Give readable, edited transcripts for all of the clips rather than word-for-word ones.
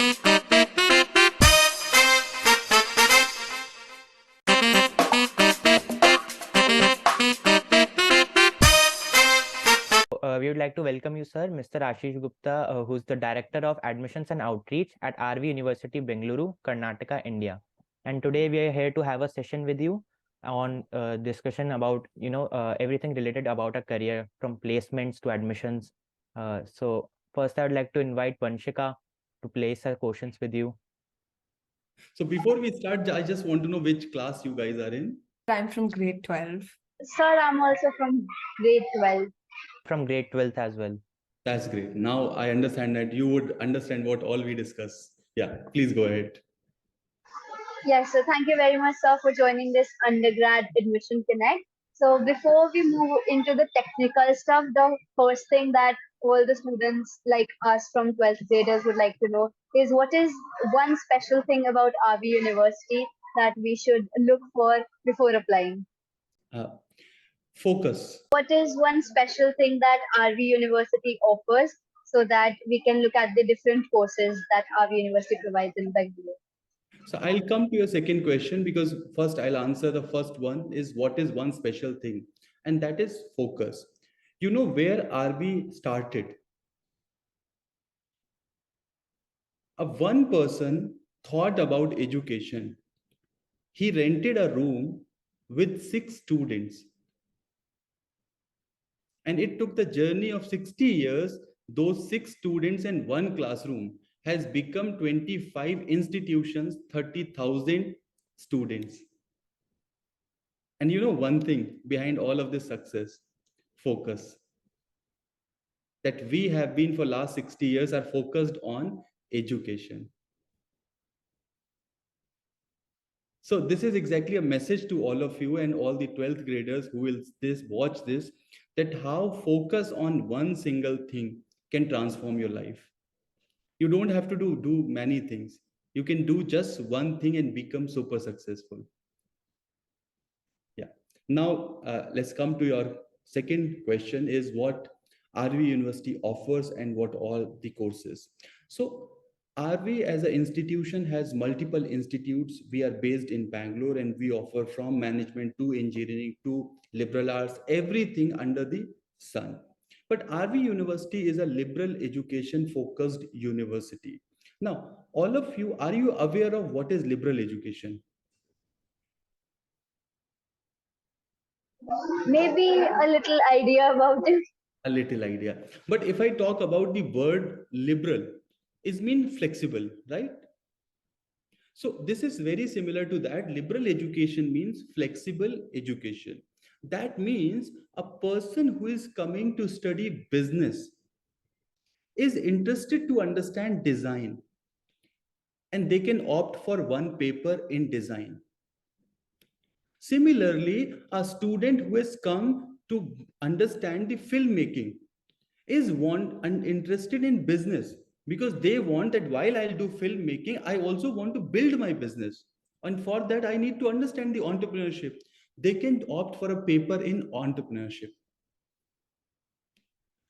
We would like to welcome you, sir, Mr. Ashish Gupta, who's the Director of Admissions and Outreach at RV University, Bengaluru, Karnataka, India. And today we are here to have a session with you on discussion about, everything related about a career from placements to admissions. So first, I would like to invite Vanshika to place her questions with you. So before we start, I just want to know which class you guys are in. I'm from grade 12. Sir, I'm also from grade 12. From grade 12th as well. That's great. Now I understand that you would understand what all we discuss. Yeah, please go ahead. Yes, so thank you very much, sir, for joining this Undergrad Admission Connect. So before we move into the technical stuff, the first thing that all the students like us from 12th graders would like to know is what is one special thing about RV University that we should look for before applying? Uh, Focus. What is one special thing that RV University offers so that we can look at the different courses that RV University provides in Bangalore? So I'll come to your second question because first I'll answer the first one is what is one special thing? And that is focus. You know where RB started? One person thought about education. He rented a room with 6 students. And it took the journey of 60 years. Those 6 students in one classroom has become 25 institutions, 30,000 students. And you know one thing behind all of this success? Focus. That we have been for last 60 years are focused on education. So this is exactly a message to all of you and all the 12th graders who will watch this, that how focus on one single thing can transform your life. You don't have to do many things. You can do just one thing and become super successful. Yeah. Now, let's come to your second question is what RV University offers and what all the courses. So RV as an institution has multiple institutes. We are based in Bangalore and we offer from management to engineering to liberal arts, everything under the sun. But RV University is a liberal education focused university. Now, all of you, are you aware of what is liberal education? Maybe a little idea about it. A little idea. But if I talk about the word liberal, it means flexible, right? So this is very similar to that. Liberal education means flexible education. That means a person who is coming to study business is interested to understand design, and they can opt for one paper in design. Similarly, a student who has come to understand the filmmaking is interested in business because they want that while I'll do filmmaking, I also want to build my business. And for that, I need to understand the entrepreneurship. They can opt for a paper in entrepreneurship.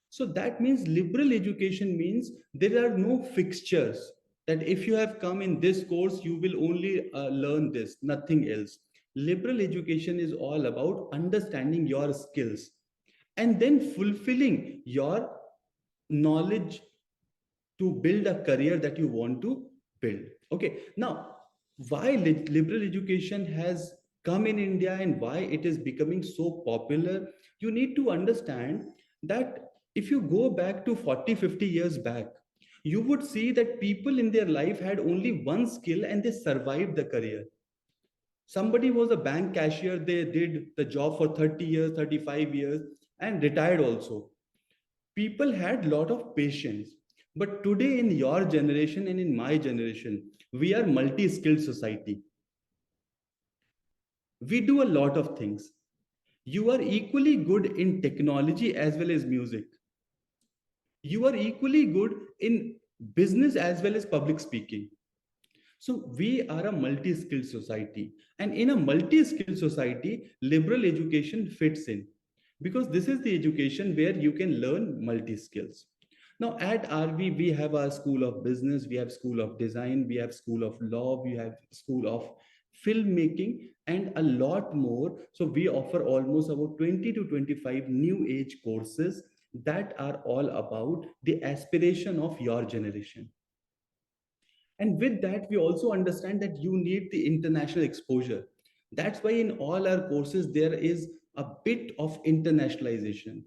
So that means liberal education means there are no fixtures that if you have come in this course, you will only learn this, nothing else. Liberal education is all about understanding your skills and then fulfilling your knowledge to build a career that you want to build. Okay, now why liberal education has come in India and why it is becoming so popular, you need to understand that if you go back to 40, 50 years back, you would see that people in their life had only one skill and they survived the career. Somebody was a bank cashier, they did the job for 30 years, 35 years, and retired also. People had a lot of patience. But today, in your generation and in my generation, we are multi-skilled society. We do a lot of things. You are equally good in technology as well as music. You are equally good in business as well as public speaking. So we are a multi-skilled society. And in a multi-skilled society, liberal education fits in because this is the education where you can learn multi-skills. Now at RV, we have our school of business, we have school of design, we have school of law, we have school of filmmaking, and a lot more. So we offer almost about 20 to 25 new age courses that are all about the aspiration of your generation. And with that, we also understand that you need the international exposure. That's why in all our courses, there is a bit of internationalization.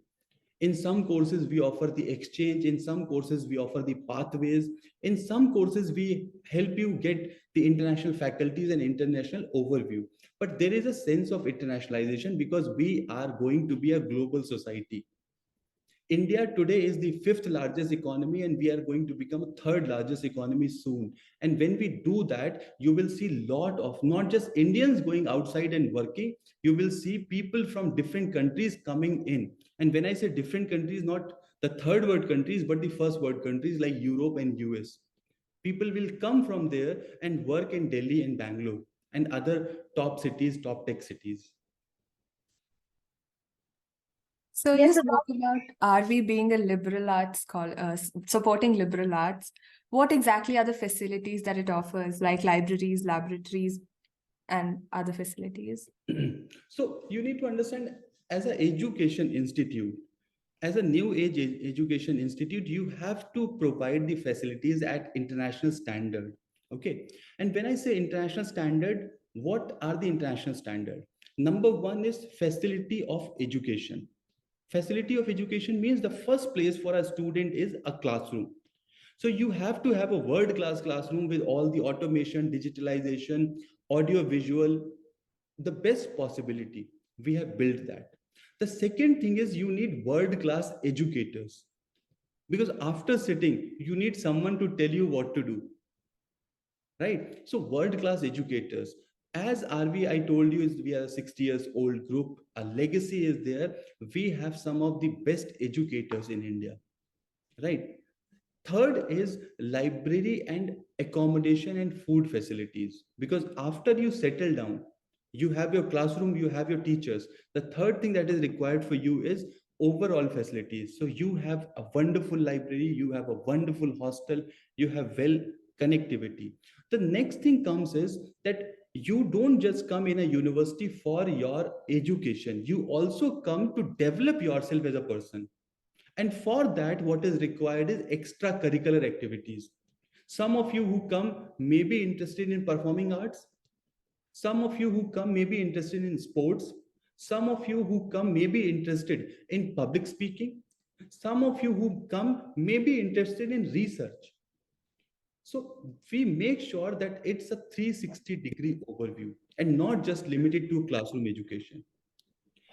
In some courses, we offer the exchange. In some courses, we offer the pathways. In some courses, we help you get the international faculties and international overview. But there is a sense of internationalization because we are going to be a global society. India today is the fifth largest economy, and we are going to become a third largest economy soon. And when we do that, you will see lot of not just Indians going outside and working. You will see people from different countries coming in. And when I say different countries, not the third world countries, but the first world countries like Europe and US. People will come from there and work in Delhi and Bangalore and other top cities, top tech cities. So Yes, you so spoke about RV being a liberal arts supporting liberal arts. What exactly are the facilities that it offers, like libraries, laboratories, and other facilities? So you need to understand, as an education institute, as a new age education institute, you have to provide the facilities at international standard. Okay. And when I say international standard, what are the international standard? Number one is facility of education. Facility of education means the first place for a student is a classroom. So you have to have a world class classroom with all the automation, digitalization, audio visual, the best possibility. We have built that. The second thing is you need world class educators, because after sitting you need someone to tell you what to do, right? So world class educators. As RV, I told you, is we are a 60 years old group. A legacy is there. We have some of the best educators in India, right? Third is library and accommodation and food facilities. Because after you settle down, you have your classroom, you have your teachers. The third thing that is required for you is overall facilities. So you have a wonderful library, you have a wonderful hostel, you have well connectivity. The next thing comes is that you don't just come in a university for your education, you also come to develop yourself as a person. And for that, what is required is extracurricular activities. Some of you who come may be interested in performing arts. Some of you who come may be interested in sports. Some of you who come may be interested in public speaking. Some of you who come may be interested in research. So we make sure that it's a 360-degree overview and not just limited to classroom education.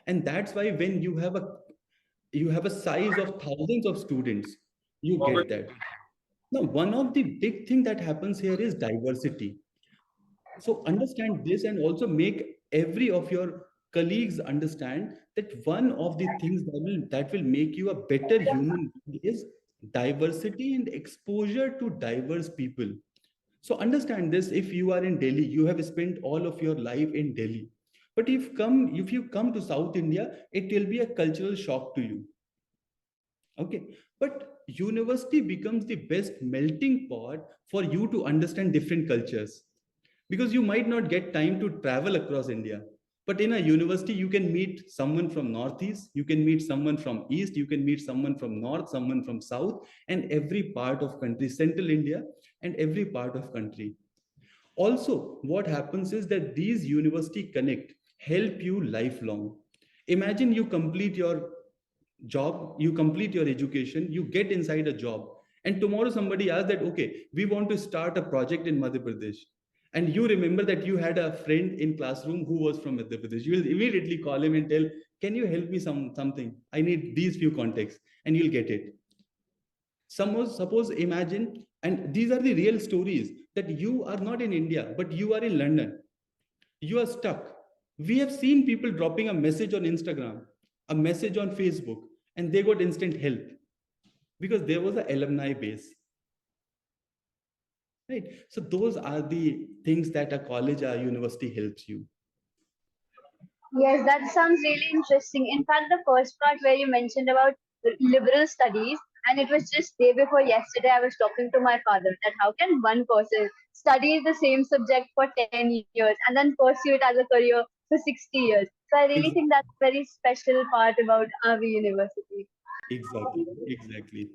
And that's why when you have a size of thousands of students, you get that. Now one of the big thing that happens here is diversity. So understand this, and also make every of your colleagues understand that one of the things that will make you a better human being is diversity and exposure to diverse people. So understand this: if you are in Delhi, you have spent all of your life in Delhi, but if you come to South India, it will be a cultural shock to you. Okay. But university becomes the best melting pot for you to understand different cultures, because you might not get time to travel across India. But in a university, you can meet someone from Northeast, you can meet someone from East, you can meet someone from North, someone from South, and every part of country, Central India, and every part of country. Also, what happens is that these university connect help you lifelong. Imagine you complete your job, you complete your education, you get inside a job, and tomorrow somebody asks that, okay, we want to start a project in Madhya Pradesh. And you remember that you had a friend in classroom who was from Madhya Pradesh. You will immediately call him and tell, can you help me something? I need these few contacts, and you'll get it. Suppose imagine, and these are the real stories, that you are not in India, but you are in London. You are stuck. We have seen people dropping a message on Instagram, a message on Facebook, and they got instant help because there was an alumni base. Right? So those are the things that a college or university helps you. yes, that sounds really interesting. In fact, the first part where you mentioned about liberal studies, And it was just day before yesterday, I was talking to my father that how can one person study the same subject for 10 years and then pursue it as a career for 60 years. So I really think that's a very special part about RV University. Exactly, exactly.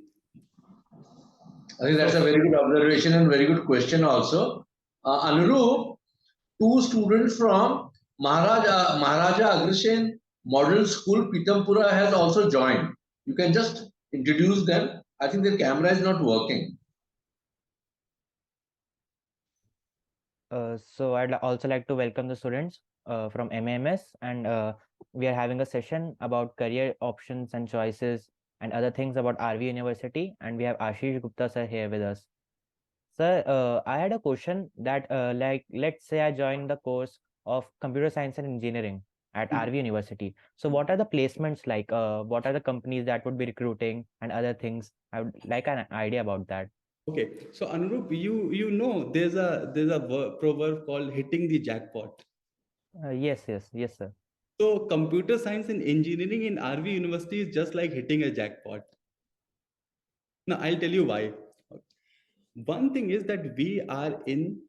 I think that's a very good observation and very good question also. Anurup, two students from Maharaja Agrasen Model School, Pitampura has also joined. You can just introduce them. I think their camera is not working. So I'd also like to welcome the students from MAMS, and we are having a session about career options and choices and other things about RV University, and we have Ashish Gupta sir here with us. Sir, I had a question that like let's say I join the course of computer science and engineering at RV University. So what are the placements like? What are the companies that would be recruiting and other things? I would like an idea about that. Okay, so Anurup, you know there's a proverb called hitting the jackpot. Yes, sir. So computer science and engineering in RV University is just like hitting a jackpot. Now I'll tell you why. One thing is that we are in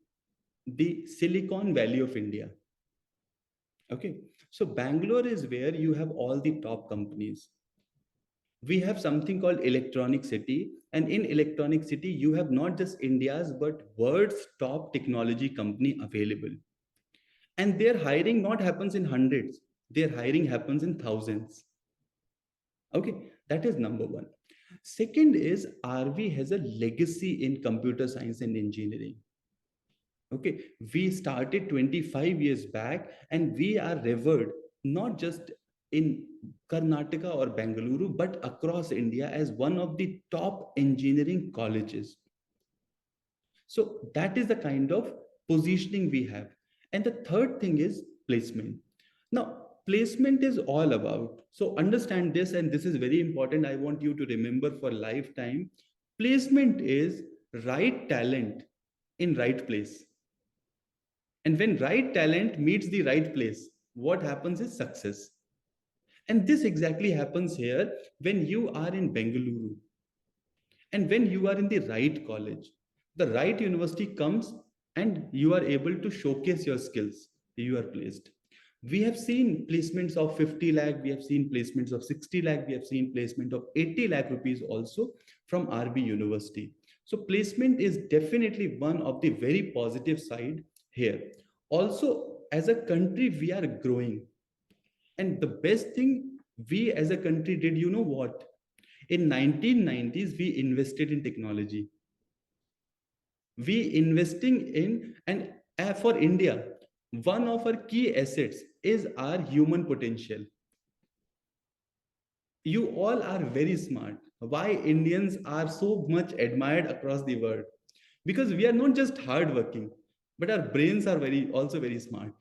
the Silicon Valley of India. Okay, so Bangalore is where you have all the top companies. We have something called Electronic City, and in Electronic City, you have not just India's but world's top technology company available. And their hiring not happens in hundreds; their hiring happens in thousands. Okay, that is number one. Second is RV has a legacy in computer science and engineering. Okay, we started 25 years back and we are revered not just in Karnataka or Bengaluru, but across India as one of the top engineering colleges. So that is the kind of positioning we have. And the third thing is placement. Now, placement is all about, so understand this, and this is very important. I want you to remember for lifetime. Placement is right talent in right place. And when right talent meets the right place, what happens is success. And this exactly happens here when you are in Bengaluru and when you are in the right college. The right university comes and you are able to showcase your skills. You are placed. We have seen placements of 50 lakh, we have seen placements of 60 lakh, we have seen placement of 80 lakh rupees also from RB University. So placement is definitely one of the very positive side here. Also, as a country, we are growing. And the best thing we as a country did, you know what? In 1990s, we invested in technology. We investing in, and for India, one of our key assets is our human potential. You all are very smart. Why Indians are so much admired across the world? Because we are not just hardworking, but our brains are also very smart.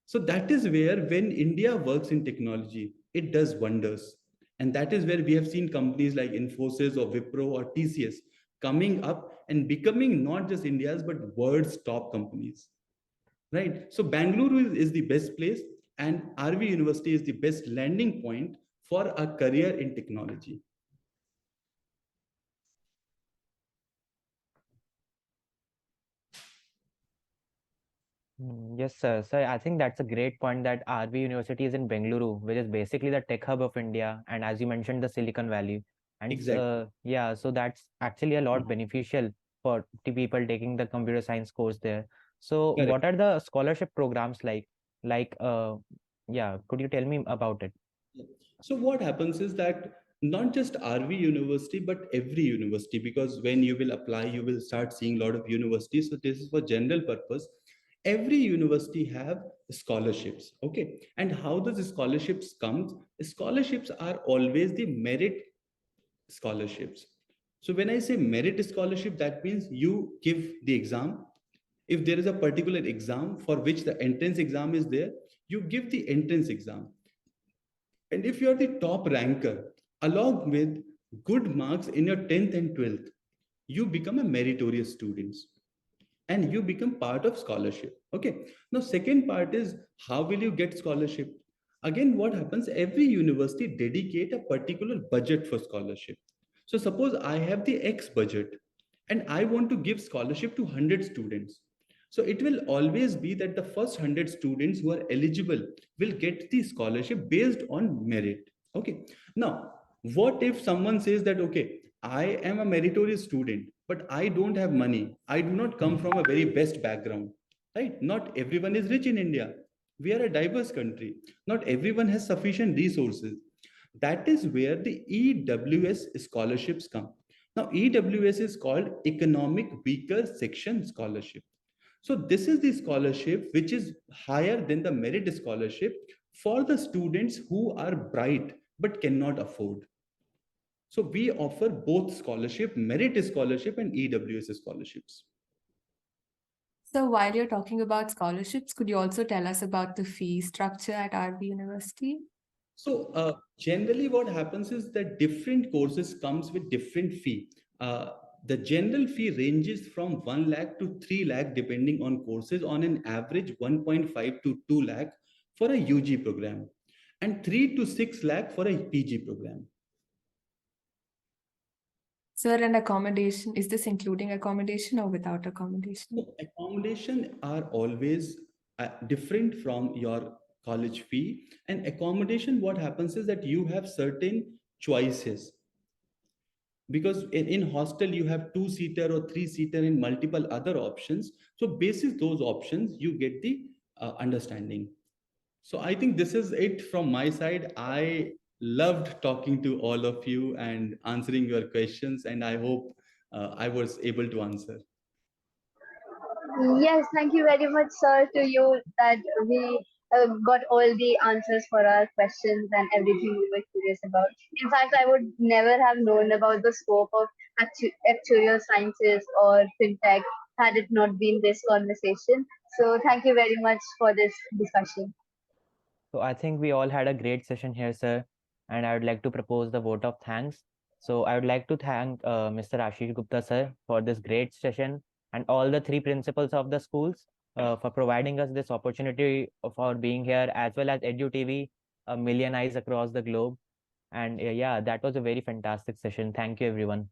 So that is where when India works in technology, it does wonders. And that is where we have seen companies like Infosys or Wipro or TCS coming up and becoming not just India's, but world's top companies. Right? So Bangalore is the best place, and RV University is the best landing point for a career in technology. Yes, sir. Sir, I think that's a great point that RV University is in Bengaluru, which is basically the tech hub of India, and as you mentioned, the Silicon Valley. And Exactly. yeah, so that's actually a lot beneficial for the people taking the computer science course there. So, Correct. what are the scholarship programs like? Like, yeah, could you tell me about it? So what happens is that not just RV University, but every university, because when you will apply, you will start seeing a lot of universities. So this is for general purpose. Every university have scholarships. Okay. And how does the scholarships come? Scholarships are always the merit scholarships. So when I say merit scholarship, that means you give the exam. If there is a particular exam for which the entrance exam is there, you give the entrance exam. And if you are the top ranker, along with good marks in your 10th and 12th, you become a meritorious student and you become part of scholarship. Okay. Now, second part is how will you get scholarship? Again, what happens? Every university dedicate a particular budget for scholarship. So suppose I have the X budget and I want to give scholarship to 100 students. So it will always be that the first 100 students who are eligible will get the scholarship based on merit. Okay. Now, what if someone says that, okay, I am a meritorious student, but I don't have money. I do not come from a very best background, right? Not everyone is rich in India. We are a diverse country. Not everyone has sufficient resources. That is where the EWS scholarships come. Now, EWS is called Economic Weaker Section Scholarship. So, this is the scholarship which is higher than the merit scholarship for the students who are bright but cannot afford. So, we offer both scholarship, merit scholarship, and EWS scholarships. So while you're talking about scholarships, could you also tell us about the fee structure at RV University? So generally what happens is that different courses comes with different fee. The general fee ranges from 1 lakh to 3 lakh depending on courses, on an average 1.5 to 2 lakh for a UG program and 3 to 6 lakh for a PG program. Sir, and accommodation, is this including accommodation or without accommodation? So accommodation are always different from your college fee, and accommodation, what happens is that you have certain choices, because in hostel you have 2-seater or 3-seater and multiple other options. So basis those options you get the understanding. So I think this is it from my side. I loved talking to all of you and answering your questions, and I hope I was able to answer. Yes, thank you very much, sir, to you that we got all the answers for our questions and everything we were curious about. In fact, I would never have known about the scope of actuarial sciences or fintech had it not been this conversation. So, thank you very much for this discussion. So I think we all had a great session here, sir, and I would like to propose the vote of thanks. So I would like to thank Mr. Ashish Gupta, sir, for this great session, and all the three principals of the schools for providing us this opportunity for being here, as well as Edu TV, a million eyes across the globe. And yeah, that was a very fantastic session. Thank you, everyone.